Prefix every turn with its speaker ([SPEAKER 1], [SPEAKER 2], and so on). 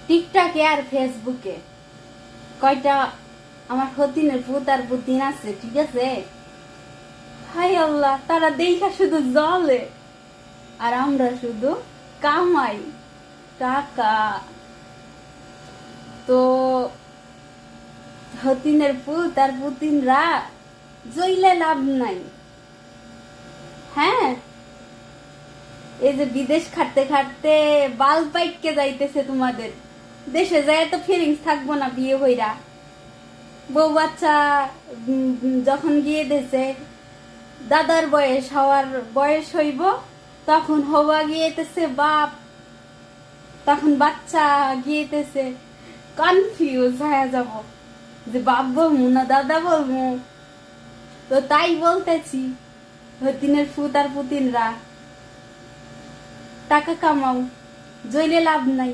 [SPEAKER 1] টিকটকে আর ফেসবুকে কয়টা আমার হতিনের ভূত আর বুদ্ধিন আছে, ঠিক আছে? হাই আল্লাহ, তারা দেখা শুধু জলে আর আমরা শুধু কামাই টাকা। তো হতিনের পুত আর পুতিনরা জইলে লাভ নাই। হ্যাঁ, এই যে বিদেশ খাটতে খাটতে বাল পাইকে যাইতেছে, তোমাদের দেশে যায় তো ফিলিংস থাকবো না। বিয়ে হইরা বউ বাচ্চা যখন গিয়ে দেশে দাদার বয়স হওয়ার বয়স হইব, তখন হওয়া গিয়েতেছে বাপ, তখন বাচ্চা গিয়েতেছে, কনফিউজ হয়ে যাব যে বাপ বলবো না দাদা বলবো। তো তাই বলতেছি, হতিনের ফুত আর পুতিনরা টাকা কামাও, জইলে লাভ নাই।